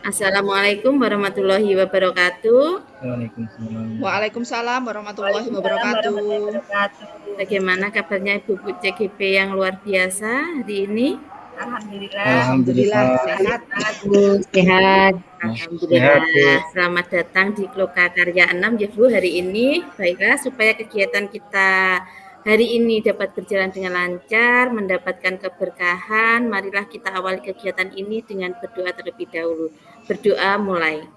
Assalamualaikum warahmatullahi wabarakatuh. Waalaikumsalam. Waalaikumsalam warahmatullahi Waalaikumsalam warahmatullahi wabarakatuh. wabarakatuh. Bagaimana kabarnya Ibu CGP yang luar biasa hari ini? Alhamdulillah. Alhamdulillah Alhamdulillah. sehat. Bu, sehat. Alhamdulillah. Sehat, Bu. Selamat datang di Loka Karya 6 ya Bu hari ini. Baiklah, supaya kegiatan kita hari ini dapat berjalan dengan lancar, mendapatkan keberkahan, marilah kita awali kegiatan ini dengan berdoa terlebih dahulu. Berdoa mulai.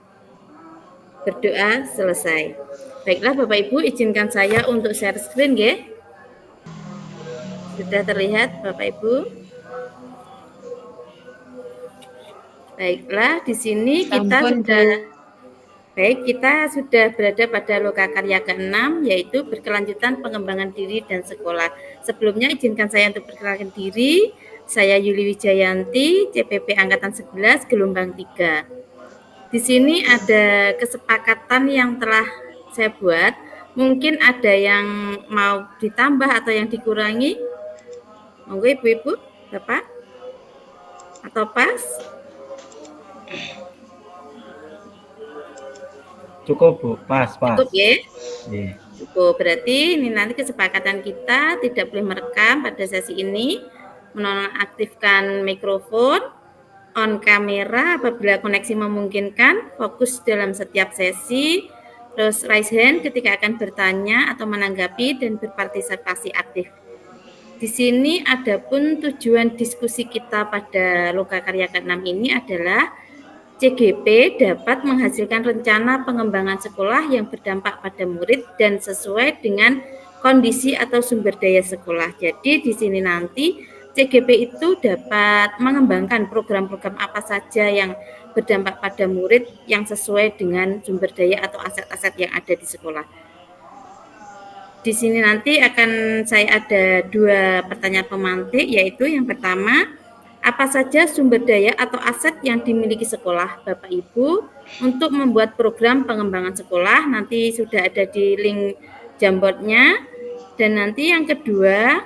Berdoa selesai. Baiklah Bapak Ibu, izinkan saya untuk share screen ya. Sudah terlihat Bapak Ibu? Baiklah, di sini kita sudah berada pada Loka Karya ke-6, yaitu berkelanjutan pengembangan diri dan sekolah. Sebelumnya izinkan saya untuk perkenalkan diri. Saya Yuli Wijayanti, CPP Angkatan 11, gelombang 3. Di sini ada kesepakatan yang telah saya buat. Mungkin ada yang mau ditambah atau yang dikurangi. Monggo Ibu-ibu, Bapak. Atau pas? Cukup, Bu. Pas. Cukup ya? Iya. Cukup. Berarti ini nanti kesepakatan kita tidak boleh merekam pada sesi ini. Menonaktifkan mikrofon, on kamera apabila koneksi memungkinkan, fokus dalam setiap sesi, terus raise hand ketika akan bertanya atau menanggapi dan berpartisipasi aktif. Di sini adapun tujuan diskusi kita pada Loka Karya ke-6 ini adalah CGP dapat menghasilkan rencana pengembangan sekolah yang berdampak pada murid dan sesuai dengan kondisi atau sumber daya sekolah. Jadi di sini nanti CGP itu dapat mengembangkan program-program apa saja yang berdampak pada murid yang sesuai dengan sumber daya atau aset-aset yang ada di sekolah. Di sini nanti akan saya ada 2 pertanyaan pemantik, yaitu yang pertama, apa saja sumber daya atau aset yang dimiliki sekolah Bapak Ibu untuk membuat program pengembangan sekolah? Nanti sudah ada di link Jamboardnya. Dan nanti yang kedua,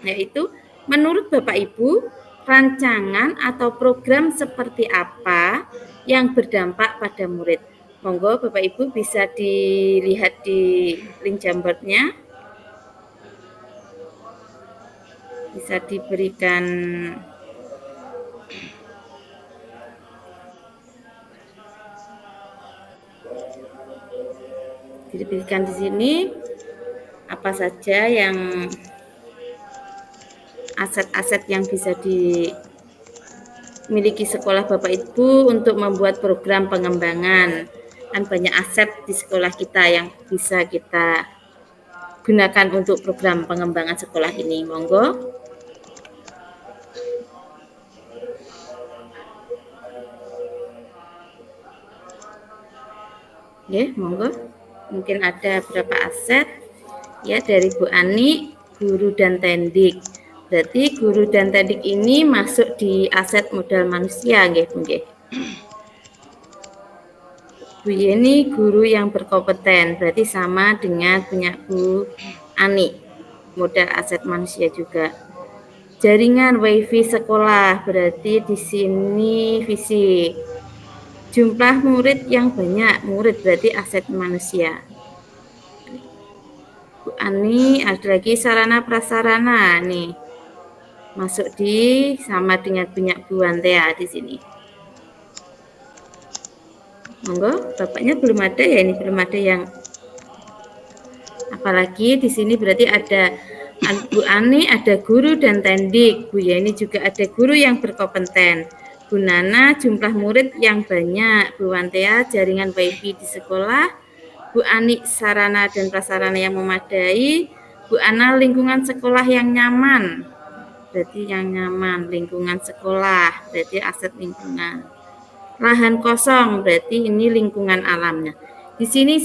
yaitu menurut Bapak Ibu, rancangan atau program seperti apa yang berdampak pada murid? Monggo Bapak Ibu bisa dilihat di link Jamboardnya. Bisa diberikan di sini apa saja yang aset-aset yang bisa dimiliki sekolah Bapak Ibu untuk membuat program pengembangan. Kan banyak aset di sekolah kita yang bisa kita gunakan untuk program pengembangan sekolah ini. Monggo. Ya, monggo. Mungkin ada berapa aset ya dari Bu Ani, guru dan tendik. Berarti guru dan tendik ini masuk di aset modal manusia nggih, Bu nggih. Bu Yeni guru yang berkompeten, berarti sama dengan punya Bu Ani, modal aset manusia juga. Jaringan WiFi sekolah, berarti di sini fisik. Jumlah murid yang banyak, murid berarti aset manusia. Bu Ani, ada lagi sarana prasarana nih. Masuk di sama dengan punya Bu Antea di sini. Monggo, Bapaknya belum ada ya, ini belum ada yang apalagi di sini berarti ada Bu Ani, ada guru dan tendik. Bu Yeni juga ada guru yang berkompeten. Bu Nana jumlah murid yang banyak. Bu Wantea jaringan WiFi di sekolah. Bu Ani sarana dan prasarana yang memadai. Bu Ana lingkungan sekolah yang nyaman. Berarti yang nyaman, lingkungan sekolah, berarti aset lingkungan. Lahan kosong, berarti ini lingkungan alamnya. Di sini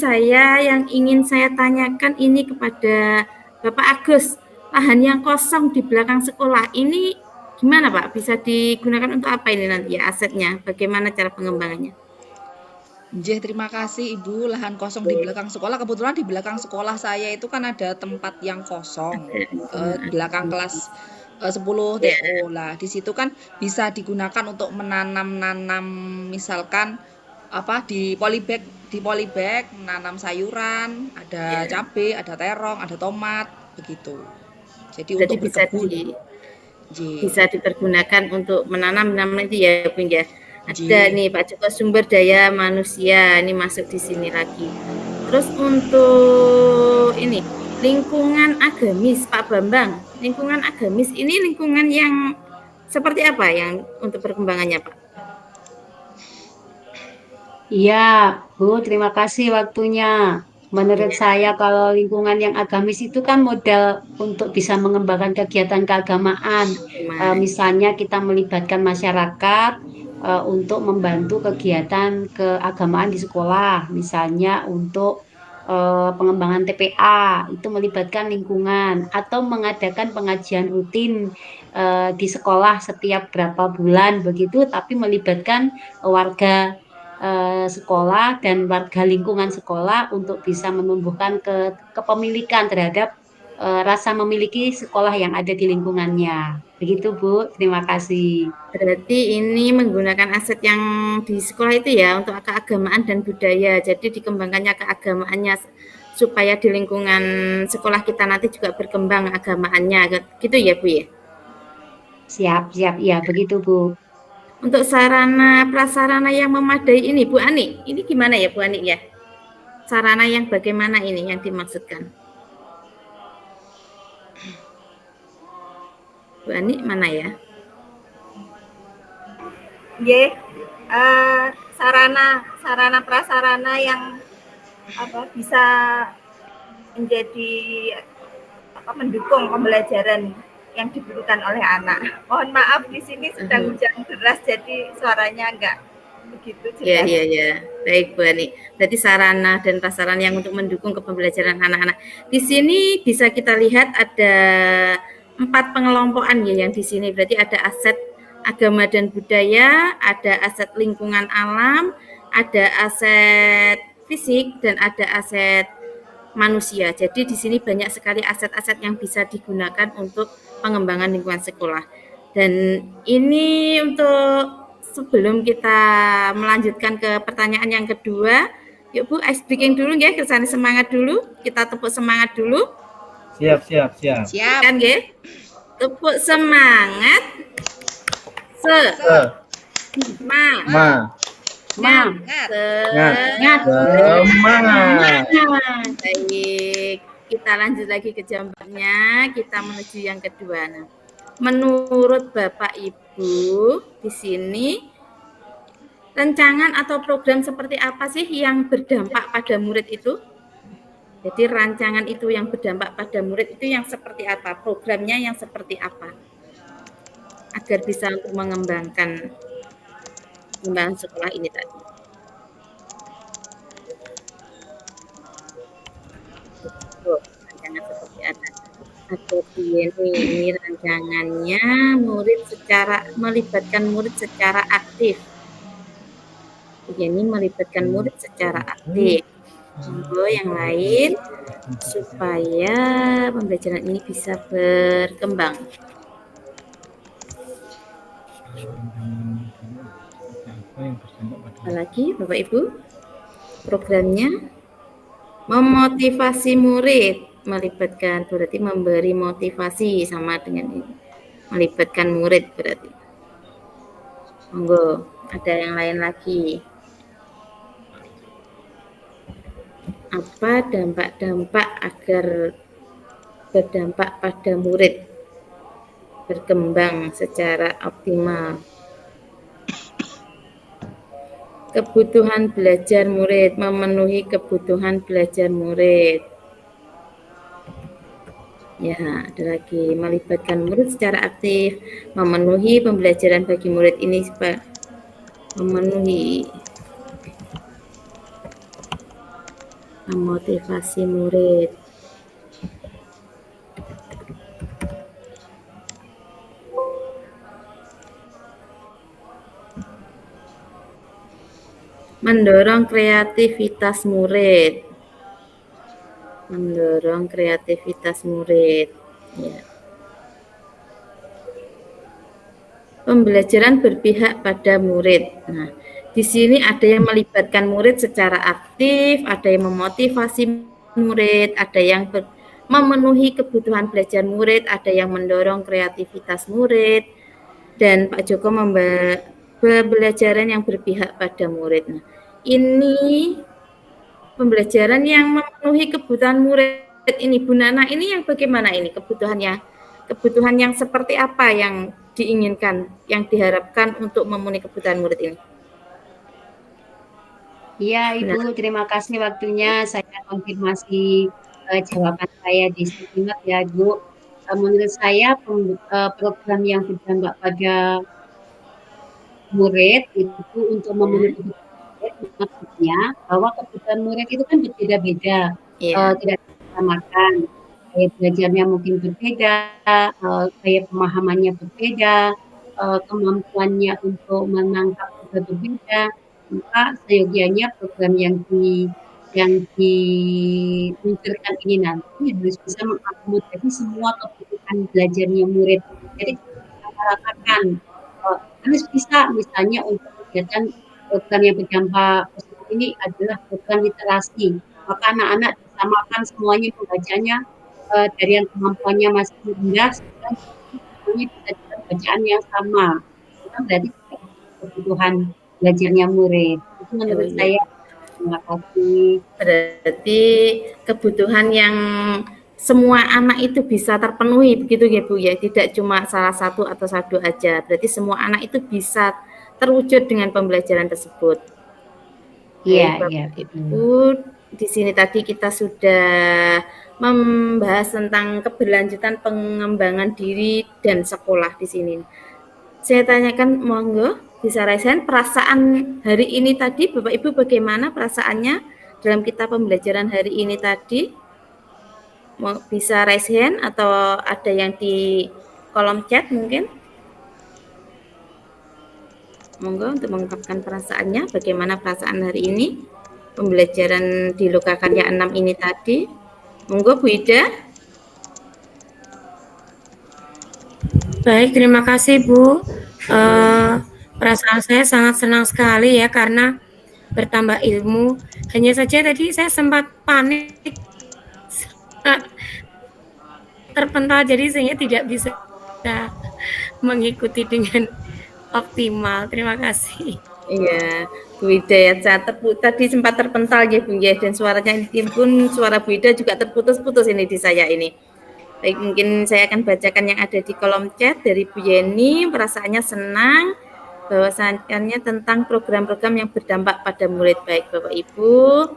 yang ingin saya tanyakan ini kepada Bapak Agus, lahan yang kosong di belakang sekolah ini gimana Pak? Bisa digunakan untuk apa ini nanti ya asetnya? Bagaimana cara pengembangannya? Nggih, terima kasih Ibu. Lahan kosong di belakang sekolah. Kebetulan di belakang sekolah saya itu kan ada tempat yang kosong. Belakang kelas 10 Ya. TO lah. Di situ kan bisa digunakan untuk menanam-nanam misalkan apa di polybag menanam sayuran, ada Ya. cabai, ada terong, ada tomat begitu. Jadi Jadi untuk berkebun. bisa dipergunakan untuk menanam itu ya, Bung ya. Ada J. nih Pak Joko, sumber daya manusia ini masuk di sini lagi. Terus untuk ini lingkungan agamis Pak Bambang, lingkungan agamis ini lingkungan yang seperti apa yang untuk perkembangannya Pak? Iya, Bu, terima kasih waktunya. Menurut saya kalau lingkungan yang agamis itu kan modal untuk bisa mengembangkan kegiatan keagamaan. Misalnya kita melibatkan masyarakat untuk membantu kegiatan keagamaan di sekolah, misalnya untuk pengembangan TPA, itu melibatkan lingkungan atau mengadakan pengajian rutin di sekolah setiap berapa bulan begitu, tapi melibatkan warga sekolah dan warga lingkungan sekolah untuk bisa menumbuhkan kepemilikan terhadap rasa memiliki sekolah yang ada di lingkungannya. Begitu, Bu. Terima kasih. Berarti ini menggunakan aset yang di sekolah itu ya untuk keagamaan dan budaya. Jadi dikembangkannya keagamaannya supaya di lingkungan sekolah kita nanti juga berkembang agamaannya. Gitu ya, Bu ya. Siap, siap. Ya, begitu, Bu. Untuk sarana prasarana yang memadai ini, Bu Ani, ini gimana ya, Bu Ani ya? Sarana yang bagaimana ini yang dimaksudkan? Bu Ani mana ya? sarana prasarana yang bisa menjadi mendukung pembelajaran yang dibutuhkan oleh anak. Mohon maaf di sini sedang hujan deras jadi suaranya enggak begitu jelas. Ya. Baik Bu Ani. Berarti sarana dan prasarana yang untuk mendukung kepembelajaran anak-anak. Di sini bisa kita lihat ada 4 pengelompokan ya yang di sini. Berarti ada aset agama dan budaya, ada aset lingkungan alam, ada aset fisik dan ada aset manusia. Jadi di sini banyak sekali aset-aset yang bisa digunakan untuk pengembangan lingkungan sekolah. Dan ini untuk sebelum kita melanjutkan ke pertanyaan yang kedua, yuk Bu, ice breaking dulu ya, kesana semangat dulu, kita tepuk semangat dulu. Siap. Kan ya? Tepuk semangat. Semangat. Baik, kita lanjut lagi ke jambannya, kita menuju yang kedua. Nah, menurut Bapak Ibu di sini rancangan atau program seperti apa sih yang berdampak pada murid itu? Jadi rancangan itu yang berdampak pada murid itu yang seperti apa? Programnya yang seperti apa? Agar bisa untuk mengembangkan sekolah ini tadi. Rancangan seperti apa? Ada ini rancangannya melibatkan murid secara aktif. Ini melibatkan murid secara aktif. Yang lain supaya pembelajaran ini bisa berkembang. Apalagi Bapak Ibu, programnya memotivasi murid, melibatkan berarti memberi motivasi sama dengan ini. Melibatkan murid berarti. Monggo, ada yang lain lagi. Apa dampak-dampak agar berdampak pada murid berkembang secara optimal? Kebutuhan belajar murid, memenuhi kebutuhan belajar murid. Ya, ada lagi melibatkan murid secara aktif, memenuhi pembelajaran bagi murid ini memenuhi memotivasi murid. Mendorong kreativitas murid. Mendorong kreativitas murid. Ya. pembelajaran berpihak pada murid. Nah, di sini ada yang melibatkan murid secara aktif, ada yang memotivasi murid, ada yang memenuhi kebutuhan belajar murid, ada yang mendorong kreativitas murid, dan Pak Joko pembelajaran yang berpihak pada murid. Nah, ini pembelajaran yang memenuhi kebutuhan murid ini, Bu Nana, ini yang bagaimana ini kebutuhannya? Kebutuhan yang seperti apa yang diinginkan, yang diharapkan untuk memenuhi kebutuhan murid ini? Iya, Ibu, terima kasih waktunya. Saya konfirmasi jawaban saya di sini ya, Bu. Menurut saya program yang berdampak pada murid itu untuk memenuhi kebutuhan murid, maksudnya bahwa kebutuhan murid itu kan berbeda-beda, tidak disamakan. Gaya belajarnya mungkin berbeda, gaya pemahamannya berbeda, kemampuannya untuk menangkap juga berbeda. Maka seyogianya program yang diluncurkan ini nanti harus bisa mengakomodasi semua kebutuhan belajarnya murid. Jadi kita ratakan, harus bisa misalnya untuk kegiatan program yang berdampak positif ini adalah program literasi. Maka anak-anak disamakan semuanya pembacanya dari yang kemampuannya masih rendah, semuanya bisa dapat bacaan yang sama. Itu berarti kebutuhan belajarnya murid. Itu menurut saya. Terima kasih. Berarti kebutuhan yang semua anak itu bisa terpenuhi begitu ya Bu ya, tidak cuma salah satu atau satu aja. Berarti semua anak itu bisa terwujud dengan pembelajaran tersebut. Iya, Bapak iya. Ibu, di sini tadi kita sudah membahas tentang keberlanjutan pengembangan diri dan sekolah di sini. Saya tanyakan, monggo bisa raise hand, perasaan hari ini tadi Bapak Ibu bagaimana perasaannya dalam kita pembelajaran hari ini tadi? Mau bisa raise hand atau ada yang di kolom chat mungkin? Monggo untuk mengungkapkan perasaannya, bagaimana perasaan hari ini pembelajaran di Lokakarya 6 ini tadi. Monggo Bu Ida. Baik, terima kasih Bu. Perasaan saya sangat senang sekali ya karena bertambah ilmu. Hanya saja tadi saya sempat panik, terpental, jadi saya tidak bisa mengikuti dengan optimal. Terima kasih. Iya, Bu Ida ya, tadi sempat terpental ya Bu ya, dan suaranya ini pun suara Bu Ida juga terputus-putus ini di saya ini. Baik, mungkin saya akan bacakan yang ada di kolom chat dari Bu Yeni. Perasaannya senang bahwasannya tentang program-program yang berdampak pada murid. Baik Bapak Ibu,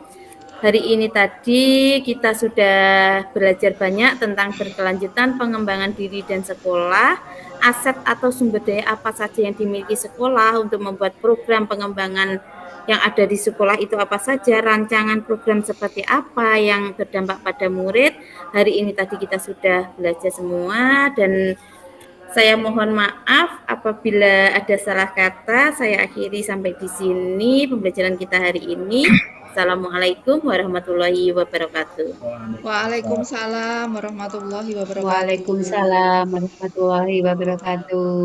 hari ini tadi kita sudah belajar banyak tentang berkelanjutan pengembangan diri dan sekolah, aset atau sumber daya apa saja yang dimiliki sekolah untuk membuat program pengembangan yang ada di sekolah itu apa saja, rancangan program seperti apa yang berdampak pada murid. Hari ini tadi kita sudah belajar semua dan saya mohon maaf apabila ada salah kata. Saya akhiri sampai di sini pembelajaran kita hari ini. Assalamualaikum warahmatullahi wabarakatuh. Waalaikumsalam warahmatullahi wabarakatuh. Waalaikumsalam warahmatullahi wabarakatuh.